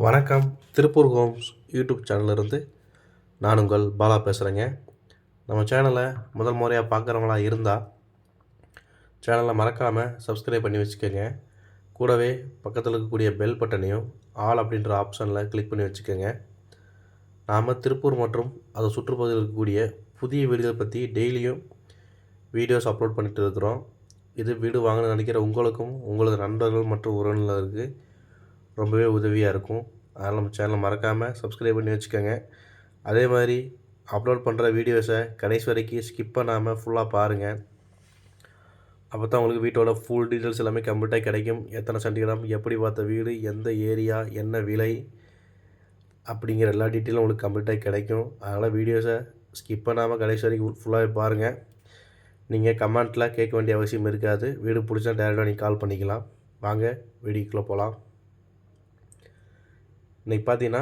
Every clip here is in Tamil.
வணக்கம். திருப்பூர் ஹோம்ஸ் யூடியூப் சேனல்லேருந்து நான் உங்கள் பாலா பேசுகிறேங்க. நம்ம சேனலை முதல் முறையாக பார்க்குறவங்களா இருந்தால் சேனலை மறக்காமல் சப்ஸ்கிரைப் பண்ணி வச்சுக்கோங்க. கூடவே பக்கத்தில் இருக்கக்கூடிய பெல் பட்டனையும் ஆல் அப்படின்ற ஆப்ஷனில் கிளிக் பண்ணி வச்சுக்கோங்க. நாம் திருப்பூர் மற்றும் அதை சுற்றுப்பகுதியில் இருக்கக்கூடிய புதிய வீடுகளை பற்றி டெய்லியும் வீடியோஸ் அப்லோட் பண்ணிட்டு இருக்கிறோம். இது வீடு வாங்கணும்னு நினைக்கிற உங்களுக்கும் உங்களது நண்பர்கள் மற்றும் உறவினர்களுக்கு ரொம்பவே உதவியாக இருக்கும். அதனால் நம்ம சேனலை மறக்காமல் சப்ஸ்கிரைப் பண்ணி வச்சுக்கோங்க. அதே மாதிரி அப்லோட் பண்ணுற வீடியோஸை கடைசி வரைக்கும் ஸ்கிப் பண்ணாமல் ஃபுல்லாக பாருங்கள். அப்போ தான் உங்களுக்கு வீட்டோட ஃபுல் டீட்டெயில்ஸ் எல்லாமே கம்ப்ளீட்டாக கிடைக்கும். எத்தனை சென்டிகிராம், எப்படி பார்த்த வீடு, எந்த ஏரியா, என்ன விலை அப்படிங்கிற எல்லா டீட்டெயிலும் உங்களுக்கு கம்ப்ளீட்டாக கிடைக்கும். அதனால் வீடியோஸை ஸ்கிப் பண்ணாமல் கடைசி வரைக்கும் ஃபுல்லாகவே பாருங்கள். நீங்கள் கமெண்ட்டில் கேட்க வேண்டிய அவசியம் இருக்காது. வீடு பிடிச்சா டேரெக்டாக நீங்கள் கால் பண்ணிக்கலாம். வாங்க வீடியோக்குள்ளே போகலாம். இன்றைக்கி பார்த்தீங்கன்னா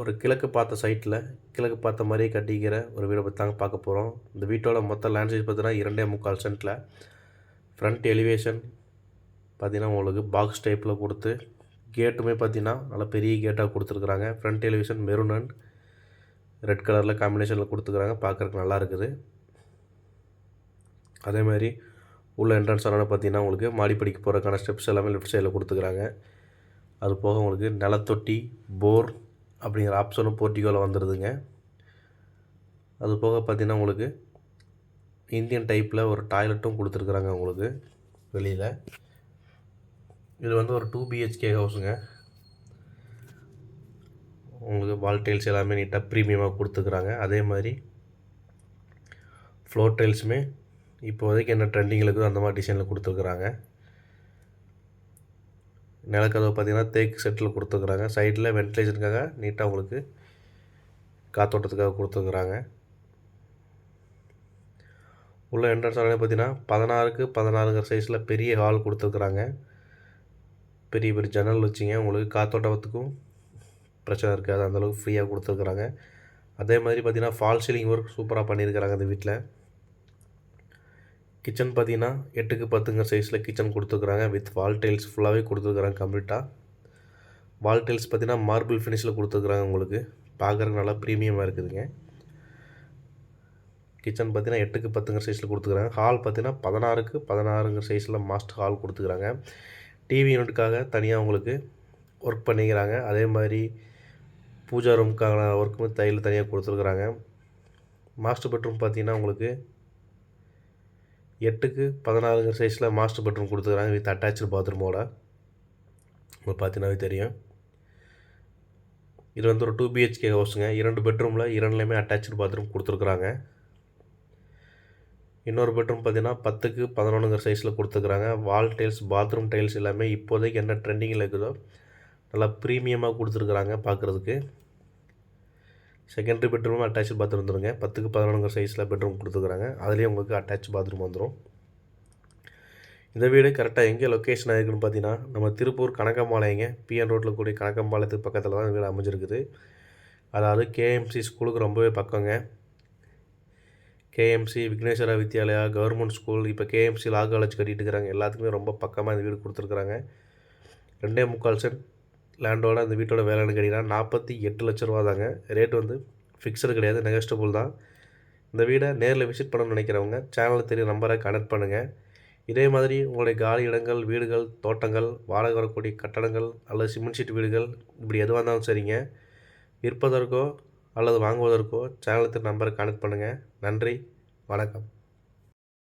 ஒரு கிழக்கு பார்த்த சைட்டில் கிழக்கு பார்த்த மாதிரியே கட்டிக்கிற ஒரு வீடை பற்றி தாங்க பார்க்க போகிறோம். இந்த வீட்டோட மொத்த லேண்ட் சைஸ் பார்த்தீங்கன்னா 2.25 சென்ட்டில் ஃப்ரண்ட் எலிவேஷன் பார்த்தீங்கன்னா உங்களுக்கு பாக்ஸ் டைப்பில் கொடுத்து கேட்டுமே பார்த்தீங்கன்னா நல்லா பெரிய கேட்டாக கொடுத்துருக்குறாங்க. Front elevation maroon and red கலரில் காம்பினேஷனில் கொடுத்துருக்குறாங்க. பார்க்குறதுக்கு நல்லா இருக்குது. அதேமாதிரி உள்ள என்ட்ரன்ஸ் ஆனால் பார்த்தீங்கன்னா உங்களுக்கு மாடிப்படிக்கு போகிறதுக்கான ஸ்டெப்ஸ் எல்லாமே லெஃப்ட் சைடில் கொடுத்துருக்குறாங்க. அது போக உங்களுக்கு நிலத்தொட்டி, போர் அப்படிங்கிற ஆப்ஷனும் போர்ட்டிகோவில் வந்துடுதுங்க. அது போக பார்த்திங்கன்னா உங்களுக்கு இந்தியன் டைப்பில் ஒரு டாய்லெட்டும் கொடுத்துருக்குறாங்க உங்களுக்கு வெளியில். இது வந்து ஒரு 2 BHK ஹவுஸுங்க. உங்களுக்கு வால் டைல்ஸ் எல்லாமே நீட்டாக ப்ரீமியமாக கொடுத்துருக்குறாங்க. அதே மாதிரி ஃப்ளோர் டைல்ஸுமே இப்போதைக்கு என்ன ட்ரெண்டிங்கில் இருக்குதோ அந்த மாதிரி டிசைனில் கொடுத்துருக்குறாங்க. நிலக்கதவு பார்த்திங்கன்னா தேக்கு செட்டில் கொடுத்துருக்குறாங்க. சைடில் வென்டிலேஷனுக்காக நீட்டாக உங்களுக்கு காத்தோட்டத்துக்காக கொடுத்துருக்குறாங்க. உள்ள என்ட்ரன்ஸ் ஆனால் பார்த்திங்கன்னா 16க்கு 16 சைஸில் பெரிய ஹால் கொடுத்துருக்குறாங்க. பெரிய பெரிய ஜன்னல் வச்சிங்க உங்களுக்கு காத்தோட்டத்துக்கும் பிரச்சனை இருக்காது. அந்தளவுக்கு ஃப்ரீயாக கொடுத்துருக்குறாங்க. அதே மாதிரி பார்த்திங்கன்னா ஃபால் சீலிங் ஒர்க் சூப்பராக பண்ணியிருக்கிறாங்க இந்த வீட்டில். கிச்சன் பார்த்திங்கன்னா 8க்கு 10 சைஸில் கிச்சன் கொடுத்துருக்குறாங்க. வித் வால் டைல்ஸ் ஃபுல்லாகவே கொடுத்துருக்குறாங்க கம்ப்ளீட்டாக. வால் டைல்ஸ் பார்த்திங்கன்னா மார்பிள் ஃபினிஷில் கொடுத்துருக்குறாங்க. உங்களுக்கு பார்க்குறதுக்கு நல்லா ப்ரீமியமாக இருக்குதுங்க. கிச்சன் பார்த்திங்கன்னா 8க்கு 10 சைஸில் கொடுத்துருக்குறாங்க. ஹால் பார்த்திங்கன்னா 16க்கு 16 சைஸில் மாஸ்டர் ஹால் கொடுத்துருக்குறாங்க. டிவி யூனிட்டுக்காக தனியாக உங்களுக்கு ஒர்க் பண்ணிக்கிறாங்க. அதே மாதிரி பூஜா ரூமுக்கான ஒர்க்குமே தையில் தனியாக கொடுத்துருக்குறாங்க. மாஸ்டர் பெட்ரூம் பார்த்திங்கன்னா உங்களுக்கு 8க்கு 16 சைஸில் மாஸ்டர் பெட்ரூம் கொடுத்துருக்குறாங்க வித் அட்டாச்சு பாத்ரூமோட. உங்களுக்கு பார்த்தீங்கன்னாவே தெரியும். இது வந்து ஒரு 2 BHK ஹவுஸுங்க. 2 பெட்ரூமில் 2லேயுமே அட்டாச்சு பாத்ரூம் கொடுத்துருக்குறாங்க. இன்னொரு பெட்ரூம் பார்த்தீங்கன்னா 10க்கு 11 சைஸில் கொடுத்துருக்குறாங்க. வால் டைல்ஸ், பாத்ரூம் டைல்ஸ் எல்லாமே இப்போதைக்கு என்ன ட்ரெண்டிங்கில் இருக்குதோ நல்லா ப்ரீமியமாக கொடுத்துருக்குறாங்க பார்க்குறதுக்கு. செகண்டரி பெட்ரூம் அட்டாச் பாத்ரூம் வந்துடுங்க. 10க்கு 11 சைஸில் பெட்ரூம் கொடுத்துருக்குறாங்க. அதுலேயும் உங்களுக்கு அட்டாச் பாத்ரூம் வந்துடும். இந்த வீடு கரெக்டாக எங்கே லொக்கேஷன் ஆகிருக்குன்னு பார்த்தீங்கன்னா நம்ம திருப்பூர் கணக்கம்பாளையங்க. பிஎன் ரோட்டில் கூடிய கணக்கம்பாளையத்துக்கு பக்கத்தில் தான் வீடு அமைஞ்சிருக்குது. அதாவது KMC ஸ்கூலுக்கு ரொம்பவே பக்கங்க. KMC Vigneshwara Vidyalaya government school, இப்போ KMC லா காலேஜ் கட்டிகிட்டு இருக்கிறாங்க. எல்லாத்துக்குமே ரொம்ப பக்கமாக இந்த வீடு கொடுத்துருக்குறாங்க. 2.25 சென்ட் லேண்டோட அந்த வீட்டோட வேலைன்னு கேட்டிங்கன்னா 48 லட்ச ரூபா தாங்க. ரேட் வந்து ஃபிக்ஸடு கிடையாது, நெகஸ்டபுள் தான். இந்த வீடை நேரில் விசிட் பண்ணணும்னு நினைக்கிறவங்க சேனலில் தெரிய நம்பரை கனெக்ட் பண்ணுங்கள். இதே மாதிரி உங்களுடைய காலி இடங்கள், வீடுகள், தோட்டங்கள், வாடகை வரக்கூடிய கட்டடங்கள் அல்லது சிமெண்ட் ஷீட் வீடுகள் இப்படி எதுவாக இருந்தாலும் சரிங்க, விற்பதற்கோ அல்லது வாங்குவதற்கோ சேனலுக்கு நம்பரை கனெக்ட் பண்ணுங்கள். நன்றி, வணக்கம்.